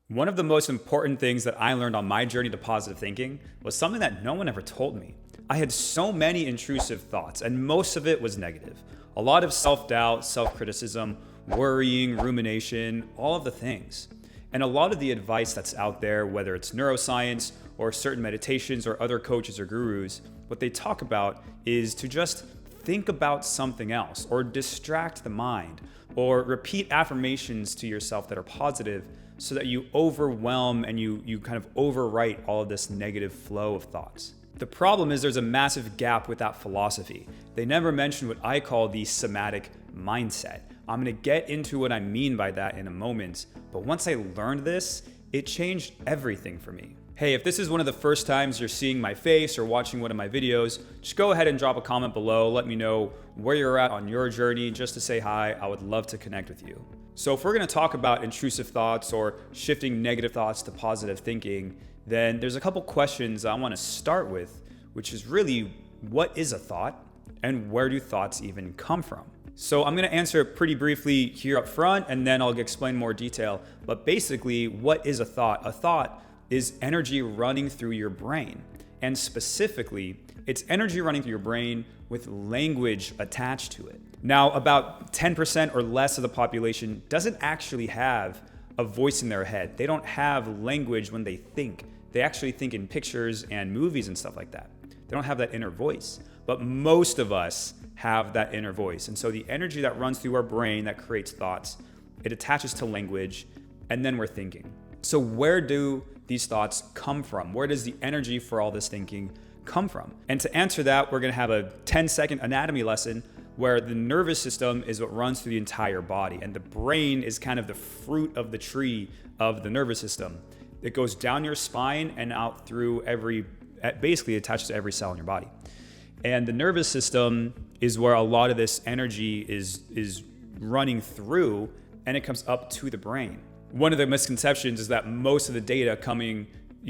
One of the most important things that I learned on my journey to positive thinking was something that no one ever told me. I had so many intrusive thoughts, and most of it was negative. A lot of self-doubt, self-criticism, worrying, rumination, all of the things. And a lot of the advice that's out there, whether it's neuroscience or certain meditations or other coaches or gurus, what they talk about is to just think about something else or distract the mind or repeat affirmations to yourself that are positive so that you overwhelm and you kind of overwrite all of this negative flow of thoughts. The problem is there's a massive gap with that philosophy. They never mention what I call the somatic mindset. I'm going to get into what I mean by that in a moment, but once I learned this, it changed everything for me. Hey, if this is one of the first times you're seeing my face or watching one of my videos, just go ahead and drop a comment below. Let me know where you're at on your journey just to say hi. I would love to connect with you. So if we're going to talk about intrusive thoughts or shifting negative thoughts to positive thinking, then there's a couple questions I want to start with, which is really, what is a thought and where do thoughts even come from? So I'm going to answer it pretty briefly here up front, and then I'll explain more detail. But basically, what is a thought? A thought is energy running through your brain. And specifically, it's energy running through your brain with language attached to it. Now, about 10% or less of the population doesn't actually have a voice in their head. They don't have language when they think. They actually think in pictures and movies and stuff like that. They don't have that inner voice. But most of us have that inner voice. And so the energy that runs through our brain that creates thoughts, it attaches to language, and then we're thinking. So where do these thoughts come from? Where does the energy for all this thinking come from? And to answer that, we're going to have a 10-second anatomy lesson where the nervous system is what runs through the entire body, and the brain is kind of the fruit of the tree of the nervous system. It goes down your spine and out through basically attached to every cell in your body. And the nervous system is where a lot of this energy is running through, and it comes up to the brain. One of the misconceptions is that most of the data coming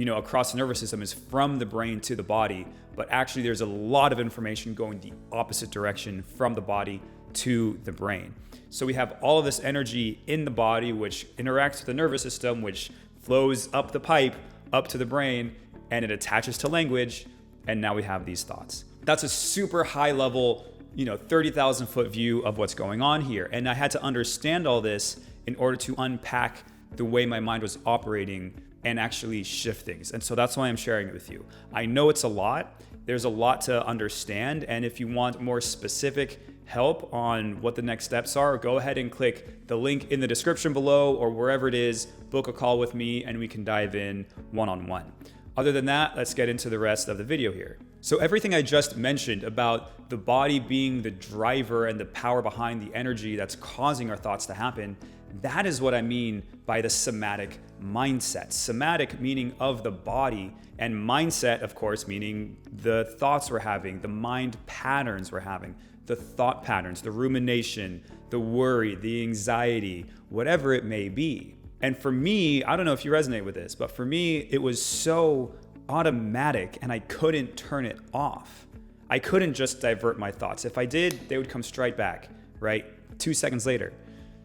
across the nervous system is from the brain to the body, but actually there's a lot of information going the opposite direction from the body to the brain. So we have all of this energy in the body, which interacts with the nervous system, which flows up the pipe, up to the brain, and it attaches to language, and now we have these thoughts. That's a super high level, 30,000 foot view of what's going on here. And I had to understand all this in order to unpack the way my mind was operating and actually shift things. And so that's why I'm sharing it with you. I know it's a lot. There's a lot to understand. And if you want more specific help on what the next steps are, go ahead and click the link in the description below or wherever it is, book a call with me and we can dive in one-on-one. Other than that, let's get into the rest of the video here. So everything I just mentioned about the body being the driver and the power behind the energy that's causing our thoughts to happen, that is what I mean by the somatic mindset. Somatic meaning of the body, and mindset, of course, meaning the thoughts we're having, the mind patterns we're having, the thought patterns, the rumination, the worry, the anxiety, whatever it may be. And for me, I don't know if you resonate with this, but for me, it was so automatic and I couldn't turn it off. I couldn't just divert my thoughts. If I did, they would come straight back, right? 2 seconds later.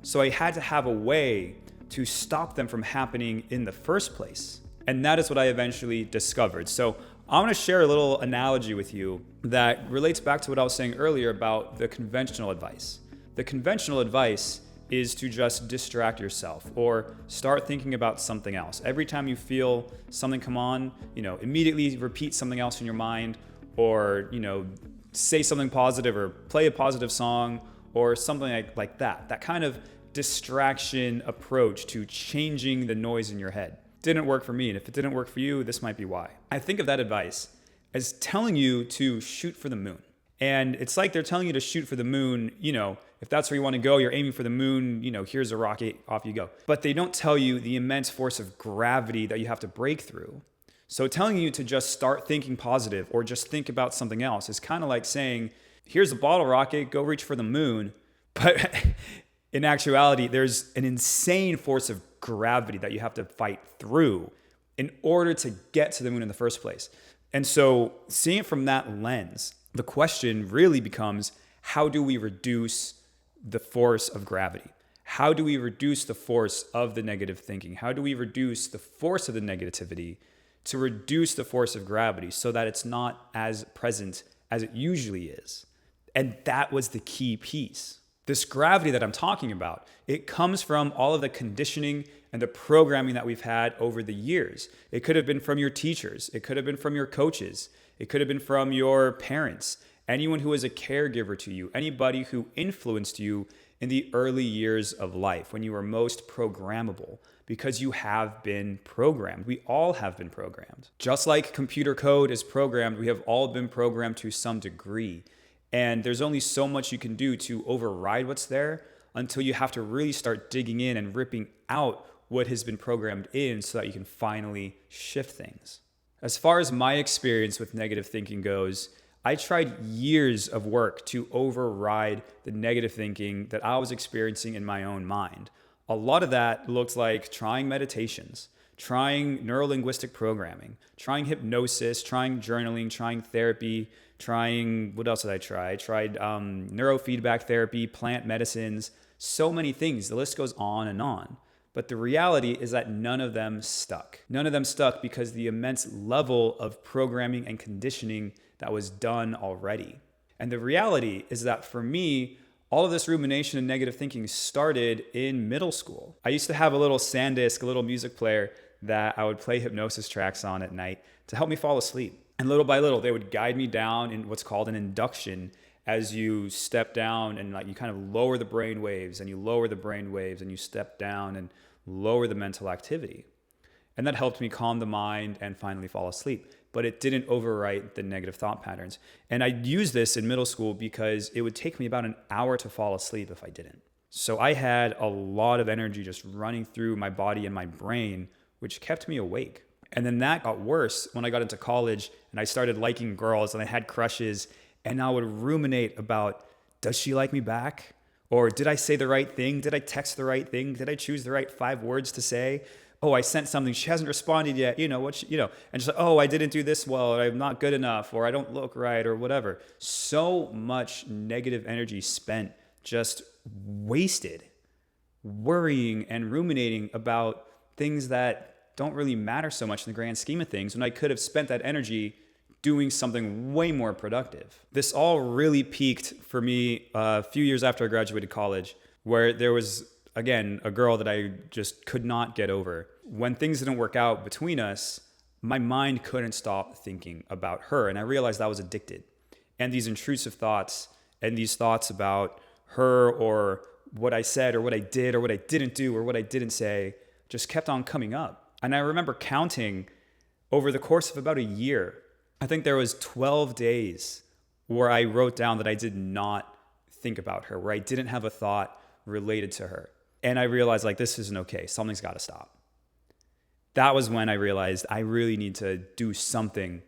So I had to have a way to stop them from happening in the first place. And that is what I eventually discovered. So I want to share a little analogy with you that relates back to what I was saying earlier about the conventional advice. The conventional advice is to just distract yourself or start thinking about something else. Every time you feel something come on, immediately repeat something else in your mind or, say something positive or play a positive song or something like that. That kind of distraction approach to changing the noise in your head didn't work for me. And if it didn't work for you, this might be why. I think of that advice as telling you to shoot for the moon. And it's like they're telling you to shoot for the moon, if that's where you want to go, you're aiming for the moon, here's a rocket, off you go. But they don't tell you the immense force of gravity that you have to break through. So telling you to just start thinking positive or just think about something else is kind of like saying, here's a bottle rocket, go reach for the moon. But in actuality, there's an insane force of gravity that you have to fight through in order to get to the moon in the first place. And so seeing it from that lens, the question really becomes, how do we reduce the force of gravity? How do we reduce the force of the negative thinking? How do we reduce the force of the negativity to reduce the force of gravity so that it's not as present as it usually is? And that was the key piece. This gravity that I'm talking about, it comes from all of the conditioning and the programming that we've had over the years. It could have been from your teachers. It could have been from your coaches. It could have been from your parents, anyone who was a caregiver to you, anybody who influenced you in the early years of life when you were most programmable, because you have been programmed. We all have been programmed. Just like computer code is programmed, we have all been programmed to some degree. And there's only so much you can do to override what's there until you have to really start digging in and ripping out what has been programmed in so that you can finally shift things. As far as my experience with negative thinking goes, I tried years of work to override the negative thinking that I was experiencing in my own mind. A lot of that looked like trying meditations, trying neurolinguistic programming, trying hypnosis, trying journaling, trying therapy, trying, what else did I try? I tried neurofeedback therapy, plant medicines, so many things. The list goes on and on. But the reality is that none of them stuck. None of them stuck because the immense level of programming and conditioning that was done already. And the reality is that for me, all of this rumination and negative thinking started in middle school. I used to have a little SanDisk, a little music player that I would play hypnosis tracks on at night to help me fall asleep. And little by little, they would guide me down in what's called an induction as you step down and like you kind of lower the brain waves and you lower the brain waves and you step down and lower the mental activity. And that helped me calm the mind and finally fall asleep. But it didn't overwrite the negative thought patterns. And I used this in middle school because it would take me about an hour to fall asleep if I didn't. So I had a lot of energy just running through my body and my brain, which kept me awake. And then that got worse when I got into college and I started liking girls and I had crushes and I would ruminate about, does she like me back? Or did I say the right thing? Did I text the right thing? Did I choose the right 5 words to say? Oh, I sent something, she hasn't responded yet, and just like, oh, I didn't do this well, or I'm not good enough, or I don't look right, or whatever. So much negative energy spent just wasted worrying and ruminating about things that don't really matter so much in the grand scheme of things when I could have spent that energy doing something way more productive. This all really peaked for me a few years after I graduated college, where there was, again, a girl that I just could not get over. When things didn't work out between us, my mind couldn't stop thinking about her. And I realized I was addicted. And these intrusive thoughts and these thoughts about her or what I said or what I did or what I didn't do or what I didn't say just kept on coming up. And I remember counting over the course of about a year, I think there was 12 days where I wrote down that I did not think about her, where I didn't have a thought related to her. And I realized this isn't okay. Something's got to stop. That was when I realized I really need to do something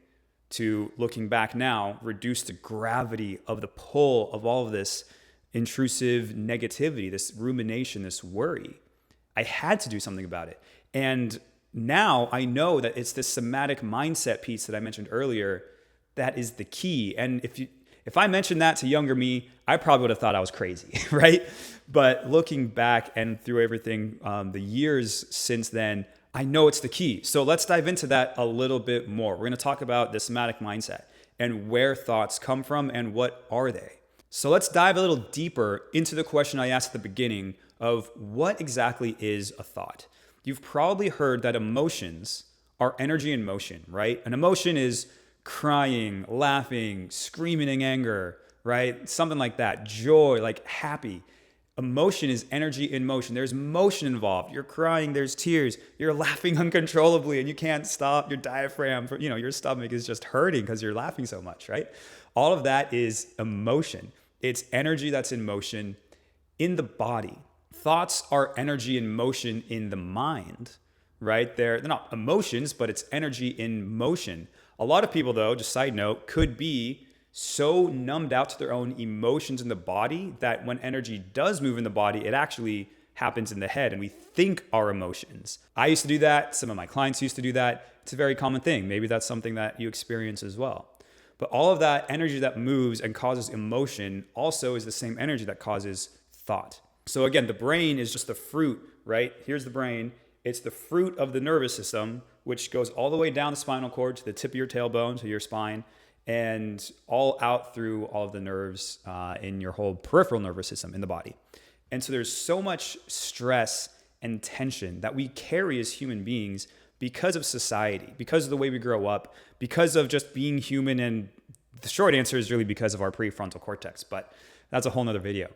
to, looking back now, reduce the gravity of the pull of all of this intrusive negativity, this rumination, this worry. I had to do something about it. And now I know that it's this somatic mindset piece that I mentioned earlier that is the key. And if I mentioned that to younger me, I probably would have thought I was crazy, right? But looking back and through everything, the years since then, I know it's the key. So let's dive into that a little bit more. We're going to talk about the somatic mindset and where thoughts come from and what are they. So let's dive a little deeper into the question I asked at the beginning of what exactly is a thought. You've probably heard that emotions are energy in motion, right? An emotion is crying, laughing, screaming in anger, right? Something like that. Joy, like happy. Emotion is energy in motion. There's motion involved. You're crying, there's tears. You're laughing uncontrollably and you can't stop. Your diaphragm, your stomach is just hurting because you're laughing so much, right? All of that is emotion. It's energy that's in motion in the body. Thoughts are energy in motion in the mind, right? They're not emotions, but it's energy in motion. A lot of people, though, just side note, could be so numbed out to their own emotions in the body that when energy does move in the body, it actually happens in the head and we think our emotions. I used to do that. Some of my clients used to do that. It's a very common thing. Maybe that's something that you experience as well. But all of that energy that moves and causes emotion also is the same energy that causes thought. So again, the brain is just the fruit, right? Here's the brain. It's the fruit of the nervous system, which goes all the way down the spinal cord to the tip of your tailbone, to your spine, and all out through all of the nerves in your whole peripheral nervous system in the body. And so there's so much stress and tension that we carry as human beings because of society, because of the way we grow up, because of just being human. And the short answer is really because of our prefrontal cortex, but that's a whole nother video.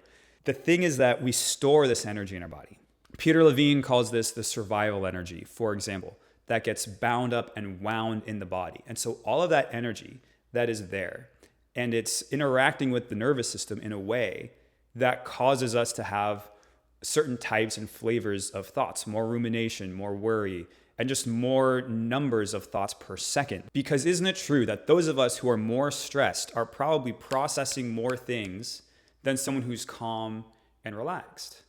The thing is that we store this energy in our body. Peter Levine calls this the survival energy, for example, that gets bound up and wound in the body. And so all of that energy that is there, and it's interacting with the nervous system in a way that causes us to have certain types and flavors of thoughts, more rumination, more worry, and just more numbers of thoughts per second. Because isn't it true that those of us who are more stressed are probably processing more things than someone who's calm and relaxed?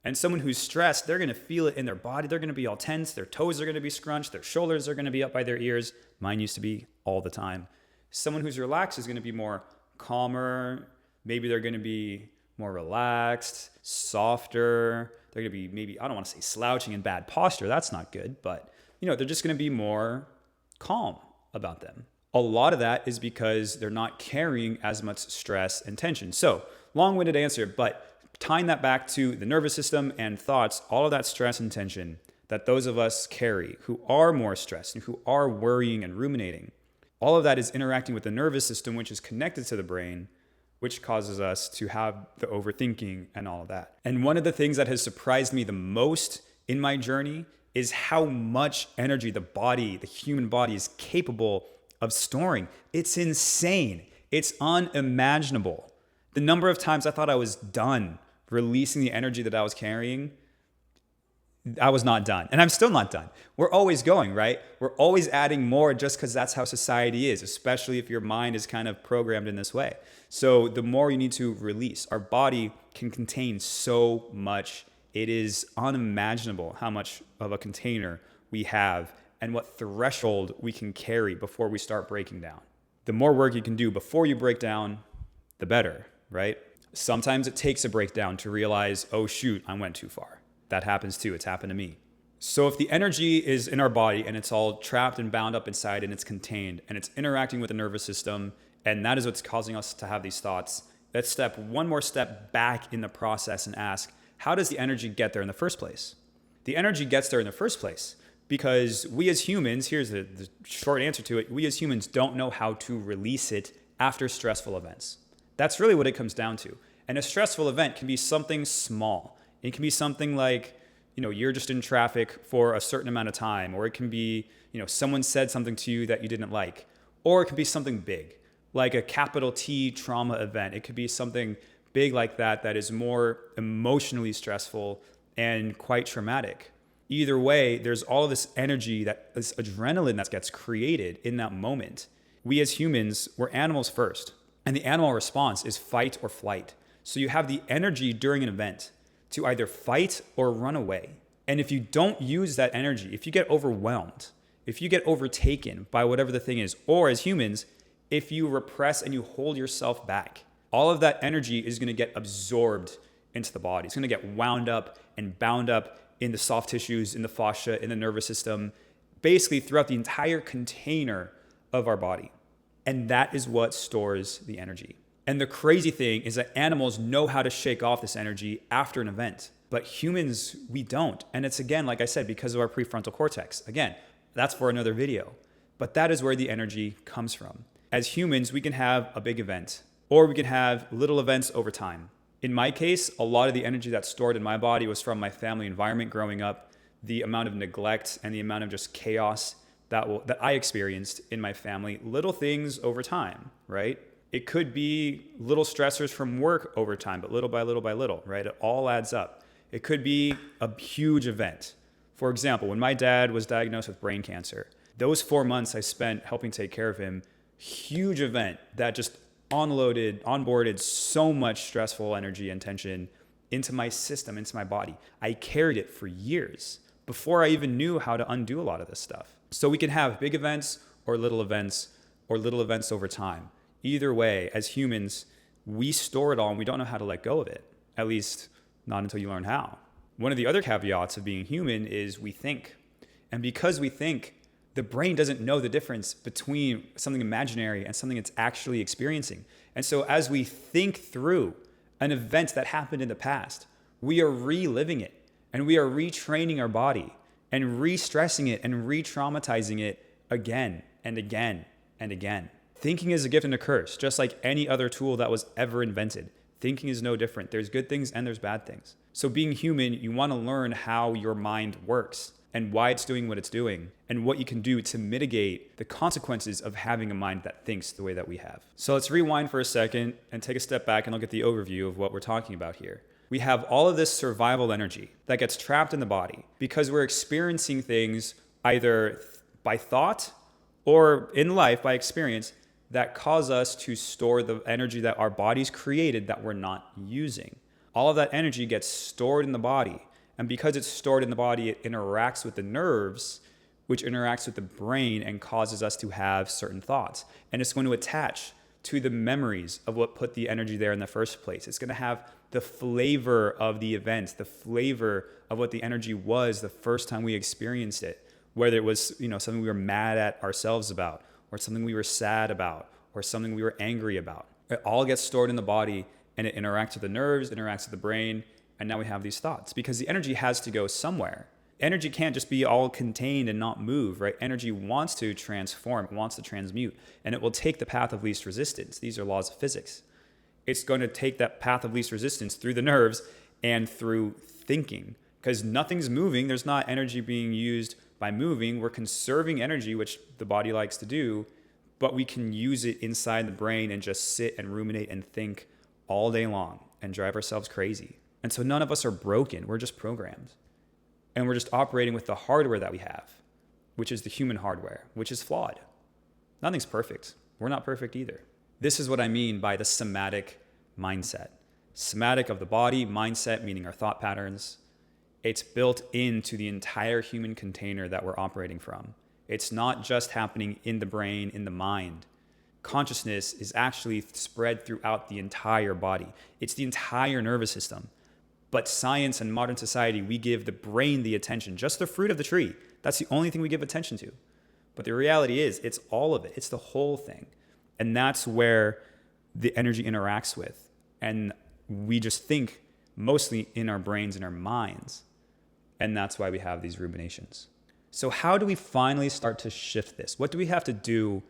And someone who's stressed, they're going to feel it in their body. They're going to be all tense. Their toes are going to be scrunched. Their shoulders are going to be up by their ears. Mine used to be all the time. Someone who's relaxed is going to be more calmer. Maybe they're going to be more relaxed, softer. They're going to be maybe, I don't want to say slouching in bad posture. That's not good. But, they're just going to be more calm about them. A lot of that is because they're not carrying as much stress and tension. So, long-winded answer, but tying that back to the nervous system and thoughts, all of that stress and tension that those of us carry who are more stressed and who are worrying and ruminating, all of that is interacting with the nervous system, which is connected to the brain, which causes us to have the overthinking and all of that. And one of the things that has surprised me the most in my journey is how much energy the human body is capable of storing. It's insane. It's unimaginable. The number of times I thought I was done releasing the energy that I was carrying, I was not done. And I'm still not done. We're always going, right? We're always adding more just because that's how society is, especially if your mind is kind of programmed in this way. So the more you need to release. Our body can contain so much. It is unimaginable how much of a container we have and what threshold we can carry before we start breaking down. The more work you can do before you break down, the better, right? Sometimes it takes a breakdown to realize, oh shoot, I went too far. That happens too. It's happened to me. So if the energy is in our body and it's all trapped and bound up inside and it's contained and it's interacting with the nervous system, and that is what's causing us to have these thoughts, let's step one more step back in the process and ask, how does the energy get there in the first place? The energy gets there in the first place because we as humans, here's the short answer to it, we as humans don't know how to release it after stressful events. That's really what it comes down to. And a stressful event can be something small. It can be something like, you're just in traffic for a certain amount of time, or it can be, someone said something to you that you didn't like, or it could be something big, like a capital T trauma event. It could be something big like that is more emotionally stressful and quite traumatic. Either way, there's all of this energy, this adrenaline that gets created in that moment. We as humans, we're animals first. And the animal response is fight or flight. So you have the energy during an event to either fight or run away. And if you don't use that energy, if you get overwhelmed, if you get overtaken by whatever the thing is, or as humans, if you repress and you hold yourself back, all of that energy is going to get absorbed into the body. It's going to get wound up and bound up in the soft tissues, in the fascia, in the nervous system, basically throughout the entire container of our body. And that is what stores the energy. And the crazy thing is that animals know how to shake off this energy after an event, but humans, we don't. And it's, again, like I said, because of our prefrontal cortex. Again, that's for another video. But that is where the energy comes from. As humans, we can have a big event, or we can have little events over time. In my case, a lot of the energy that's stored in my body was from my family environment growing up, the amount of neglect and the amount of just chaos that I experienced in my family, little things over time, right? It could be little stressors from work over time, but little by little, right? It all adds up. It could be a huge event. For example, when my dad was diagnosed with brain cancer, those 4 months I spent helping take care of him, huge event that just onboarded so much stressful energy and tension into my system, into my body. I carried it for years before I even knew how to undo a lot of this stuff. So we can have big events or little events over time. Either way, as humans, we store it all and we don't know how to let go of it. At least Not until you learn how. One of the other caveats of being human is we think. And because we think, the brain doesn't know the difference between something imaginary and something it's actually experiencing. And so as we think through an event that happened in the past, we are reliving it and we are retraining our body and re-stressing it and re-traumatizing it again and again and again. Thinking is a gift and a curse, just like any other tool that was ever invented. Thinking is no different. There's good things and there's bad things. So being human, you want to learn how your mind works and why it's doing what it's doing and what you can do to mitigate the consequences of having a mind that thinks the way that we have. So let's rewind for a second and take a step back and look at the overview of what we're talking about here. We have all of this survival energy that gets trapped in the body because we're experiencing things either by thought or in life by experience that cause us to store the energy that our bodies created that we're not using. All of that energy gets stored in the body. And because it's stored in the body, it interacts with the nerves, which interacts with the brain and causes us to have certain thoughts. And it's going to attach to the memories of what put the energy there in the first place. It's going to have the flavor of the event, the flavor of what the energy was the first time we experienced it, whether it was, something we were mad at ourselves about, or something we were sad about, or something we were angry about. It all gets stored in the body and it interacts with the nerves, interacts with the brain. And now we have these thoughts because the energy has to go somewhere. Energy can't just be all contained and not move, right? Energy wants to transform, it wants to transmute, and it will take the path of least resistance. These are laws of physics. It's going to take that path of least resistance through the nerves and through thinking because nothing's moving. There's not energy being used by moving. We're conserving energy, which the body likes to do, but we can use it inside the brain and just sit and ruminate and think all day long and drive ourselves crazy. And so none of us are broken. We're just programmed. And we're just operating with the hardware that we have, which is the human hardware, which is flawed. Nothing's perfect. We're not perfect either. This is what I mean by the somatic mindset. Somatic of the body, mindset meaning our thought patterns. It's built into the entire human container that we're operating from. It's not just happening in the brain, in the mind. Consciousness is actually spread throughout the entire body. It's the entire nervous system. But science and modern society, we give the brain the attention, just the fruit of the tree. That's the only thing we give attention to. But the reality is, it's all of it. It's the whole thing. And that's where the energy interacts with. And we just think mostly in our brains and our minds. And that's why we have these ruminations. So how do we finally start to shift this? What do we have to do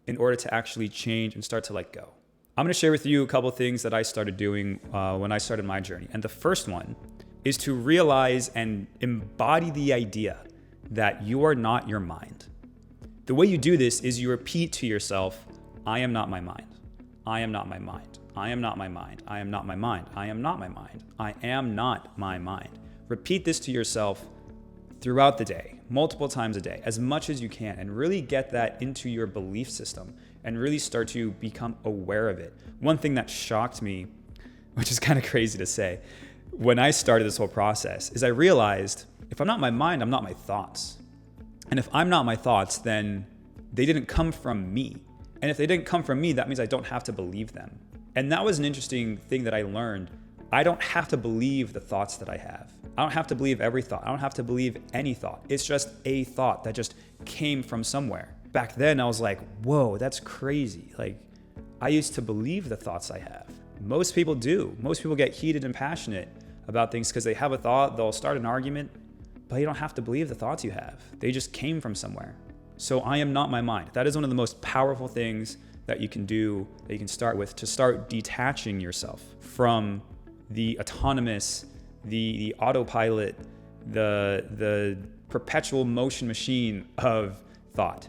in order to actually change and start to let go? I'm going to share with you a couple of things that I started doing when I started my journey. And the first one is to realize and embody the idea that you are not your mind. The way you do this is you repeat to yourself, I am not my mind. I am not my mind. I am not my mind. I am not my mind. I am not my mind. I am not my mind. Repeat this to yourself throughout the day, multiple times a day, as much as you can, and really get that into your belief system and really start to become aware of it. One thing that shocked me, which is kind of crazy to say, when I started this whole process, is I realized if I'm not my mind, I'm not my thoughts. And if I'm not my thoughts, then they didn't come from me. And if they didn't come from me, that means I don't have to believe them. And that was an interesting thing that I learned. I don't have to believe the thoughts that I have. I don't have to believe every thought. I don't have to believe any thought. It's just a thought that just came from somewhere. Back then, I was like, whoa, that's crazy. Like, I used to believe the thoughts I have. Most people do. Most people get heated and passionate about things because they have a thought, they'll start an argument, but you don't have to believe the thoughts you have. They just came from somewhere. So I am not my mind. That is one of the most powerful things that you can do, that you can start with, to start detaching yourself from the autonomous, the autopilot, the perpetual motion machine of thought,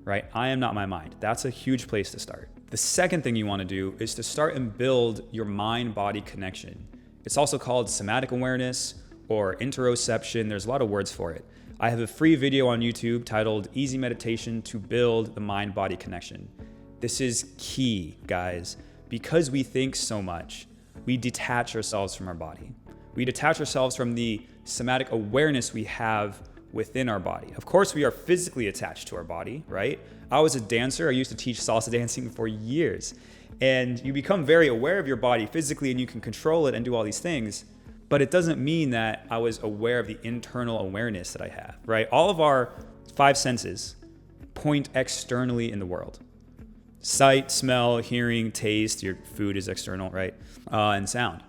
right? I am not my mind. That's a huge place to start. The second thing you want to do is to start and build your mind-body connection. It's also called somatic awareness or interoception. There's a lot of words for it. I have a free video on YouTube titled Easy Meditation to Build the Mind-Body Connection. This is key, guys, because we think so much. We detach ourselves from our body. We detach ourselves from the somatic awareness we have within our body. Of course, we are physically attached to our body, right? I was a dancer. I used to teach salsa dancing for years. And you become very aware of your body physically and you can control it and do all these things. But it doesn't mean that I was aware of the internal awareness that I have, right? All of our 5 senses point externally in the world. Sight, smell, hearing, taste, your food is external, right? And sound.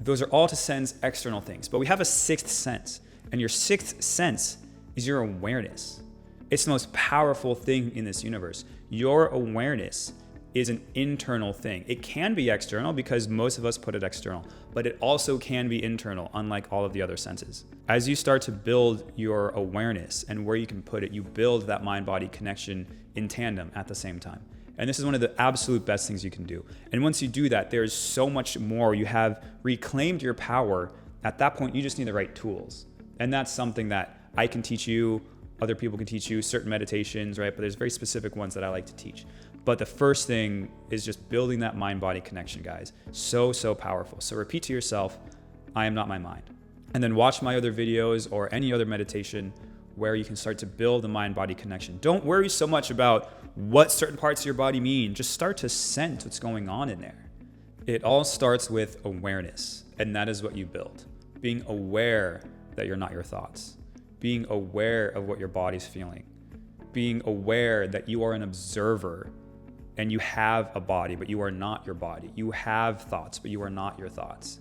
Those are all to sense external things. But we have a 6th sense. And your 6th sense is your awareness. It's the most powerful thing in this universe. Your awareness is an internal thing. It can be external because most of us put it external, but it also can be internal, unlike all of the other senses. As you start to build your awareness and where you can put it, you build that mind-body connection in tandem at the same time. And this is one of the absolute best things you can do. And once you do that, there's so much more. You have reclaimed your power. At that point, you just need the right tools. And that's something that I can teach you, other people can teach you, certain meditations, right? But there's very specific ones that I like to teach. But the first thing is just building that mind-body connection, guys. So powerful. So repeat to yourself, I am not my mind. And then watch my other videos or any other meditation where you can start to build the mind-body connection. Don't worry so much about what certain parts of your body mean. Just start to sense what's going on in there. It all starts with awareness, and that is what you build. Being aware that you're not your thoughts. Being aware of what your body's feeling. Being aware that you are an observer and you have a body, but you are not your body. You have thoughts, but you are not your thoughts.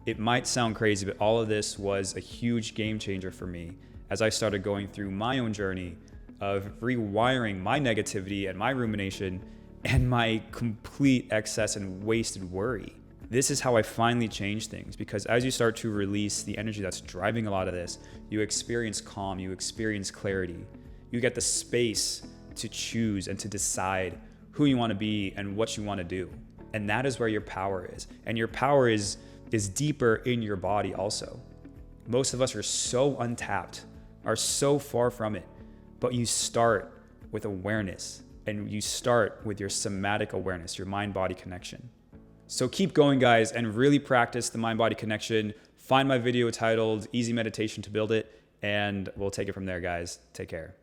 It might sound crazy, but all of this was a huge game changer for me as I started going through my own journey of rewiring my negativity and my rumination and my complete excess and wasted worry. This is how I finally changed things, because as you start to release the energy that's driving a lot of this, you experience calm, you experience clarity. You get the space to choose and to decide who you want to be and what you want to do. And that is where your power is. And your power is deeper in your body also. Most of us are so untapped, are so far from it, but you start with awareness, and you start with your somatic awareness, your mind-body connection. So keep going, guys, and really practice the mind-body connection. Find my video titled Easy Meditation to Build It, and we'll take it from there, guys. Take care.